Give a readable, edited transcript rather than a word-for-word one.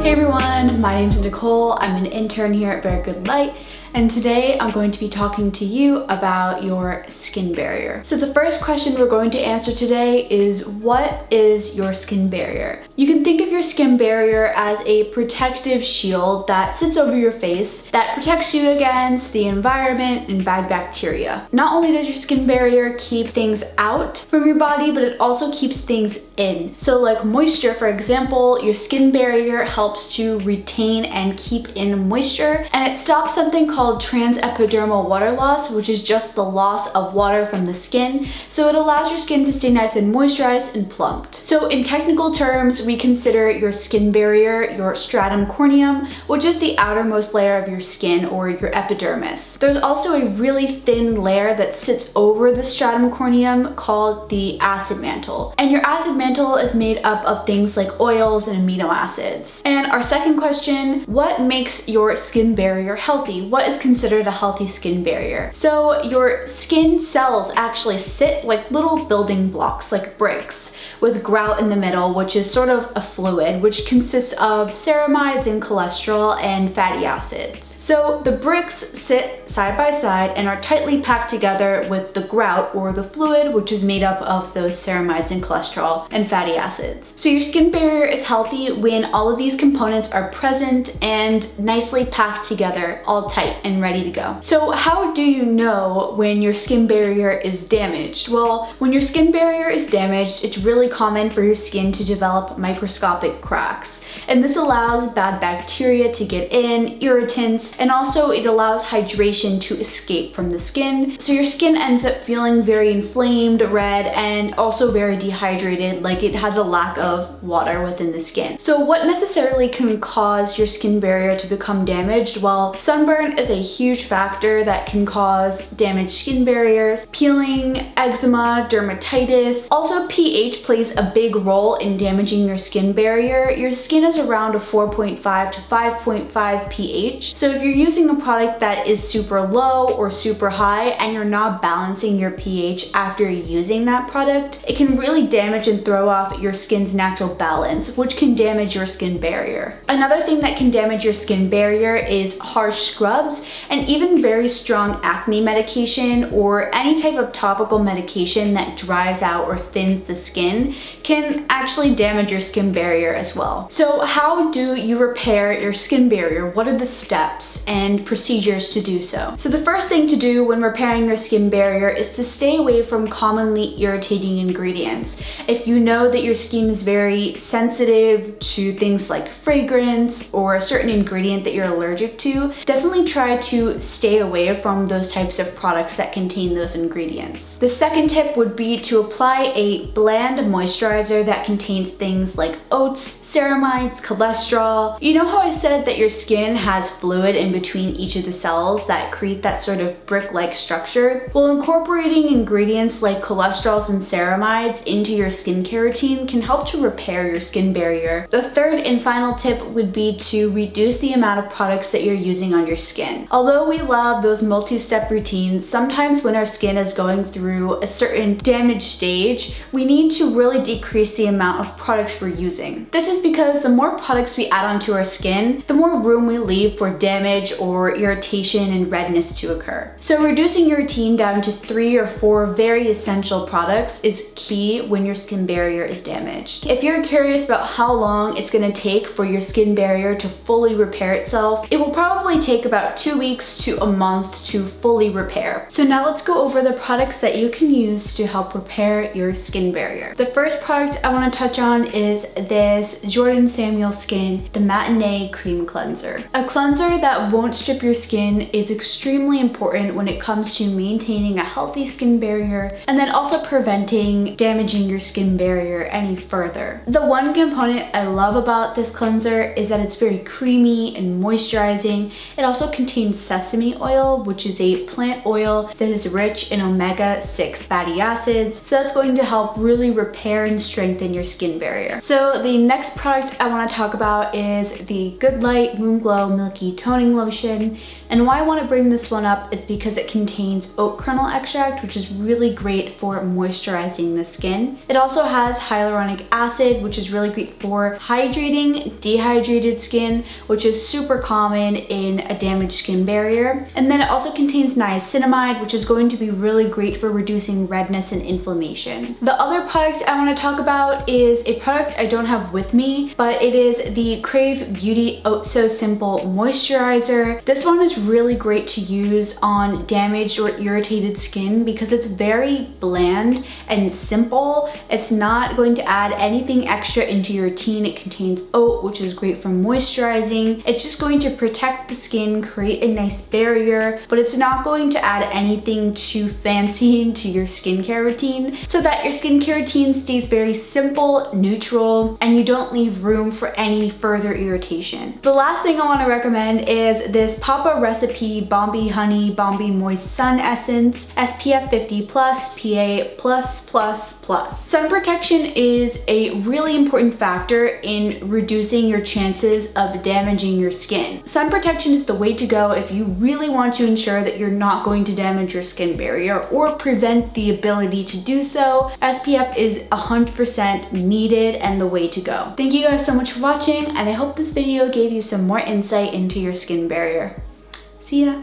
Hey everyone, my name is Nicole. I'm an intern here at Bare Good Light, and today I'm going to be talking to you about your skin barrier. So the first question we're going to answer today is, what is your skin barrier? You can think of your skin barrier as a protective shield that sits over your face that protects you against the environment and bad bacteria. Not only does your skin barrier keep things out from your body, but it also keeps things in. So like moisture, for example, your skin barrier helps to retain and keep in moisture, and it stops something called transepidermal water loss, which is just the loss of water from the skin. So it allows your skin to stay nice and moisturized and plumped. So in technical terms, we consider your skin barrier your stratum corneum, which is the outermost layer of your skin, or your epidermis. There's also a really thin layer that sits over the stratum corneum called the acid mantle. And your acid mantle is made up of things like oils and amino acids. And our second question, what makes your skin barrier healthy? What is considered a healthy skin barrier? So your skin cells actually sit like little building blocks, like bricks, with grout in the middle, which is sort of a fluid, which consists of ceramides and cholesterol and fatty acids. So the bricks sit side by side and are tightly packed together with the grout, or the fluid, which is made up of those ceramides and cholesterol and fatty acids. So your skin barrier is healthy when all of these components are present and nicely packed together, all tight and ready to go. So how do you know when your skin barrier is damaged? Well, when your skin barrier is damaged, it's really common for your skin to develop microscopic cracks. And this allows bad bacteria to get in, irritants, and also it allows hydration to escape from the skin. So your skin ends up feeling very inflamed, red, and also very dehydrated, like it has a lack of water within the skin. So what necessarily can cause your skin barrier to become damaged? Well, sunburn is a huge factor that can cause damaged skin barriers, peeling, eczema, dermatitis. Also, pH plays a big role in damaging your skin barrier. Your skin is around a 4.5 to 5.5 pH. So if you're using a product that is super low or super high and you're not balancing your pH after using that product, it can really damage and throw off your skin's natural balance, which can damage your skin barrier. Another thing that can damage your skin barrier is harsh scrubs, and even very strong acne medication or any type of topical medication that dries out or thins the skin can actually damage your skin barrier as well. So how do you repair your skin barrier? What are the steps and procedures to do so? So the first thing to do when repairing your skin barrier is to stay away from commonly irritating ingredients. If you know that your skin is very sensitive to things like fragrance or a certain ingredient that you're allergic to, definitely try to stay away from those types of products that contain those ingredients. The second tip would be to apply a bland moisturizer that contains things like oats, ceramides, cholesterol. You know how I said that your skin has fluid in between each of the cells that create that sort of brick-like structure? Well, incorporating ingredients like cholesterols and ceramides into your skincare routine can help to repair your skin barrier. The third and final tip would be to reduce the amount of products that you're using on your skin. Although we love those multi-step routines, sometimes when our skin is going through a certain damage stage, we need to really decrease the amount of products we're using. This is because the more products we add onto our skin, the more room we leave for damage or irritation and redness to occur. So reducing your routine down to 3 or 4 very essential products is key when your skin barrier is damaged. If you're curious about how long it's going to take for your skin barrier to fully repair itself, it will probably take about 2 weeks to a month to fully repair. So now let's go over the products that you can use to help repair your skin barrier. The first product I want to touch on is this Jordan Samuel Skin, the Matinee Cream Cleanser. A cleanser that won't strip your skin is extremely important when it comes to maintaining a healthy skin barrier and then also preventing damaging your skin barrier any further. The one component I love about this cleanser is that it's very creamy and moisturizing. It also contains sesame oil, which is a plant oil that is rich in omega-6 fatty acids. So that's going to help really repair and strengthen your skin barrier. So the next product I want to talk about is the Good Light Moon Glow Milky Toning Lotion. And why I want to bring this one up is because it contains oat kernel extract, which is really great for moisturizing the skin. It also has hyaluronic acid, which is really great for hydrating, dehydrating, irritated skin, which is super common in a damaged skin barrier. And then it also contains niacinamide, which is going to be really great for reducing redness and inflammation. The other product I want to talk about is a product I don't have with me, but it is the Crave Beauty Oat So Simple Moisturizer. This one is really great to use on damaged or irritated skin because it's very bland and simple. It's not going to add anything extra into your routine. It contains oat, which is great for moisturizing. It's just going to protect the skin, create a nice barrier, but it's not going to add anything too fancy to your skincare routine, so that your skincare routine stays very simple, neutral, and you don't leave room for any further irritation. The last thing I want to recommend is this Papa Recipe Bombi Honey Bombi Moist Sun Essence SPF 50+, PA++++. Sun protection is a really important factor in reducing your chances of damaging your skin. Sun protection is the way to go if you really want to ensure that you're not going to damage your skin barrier or prevent the ability to do so. SPF is 100% needed and the way to go. Thank you guys so much for watching, and I hope this video gave you some more insight into your skin barrier. See ya!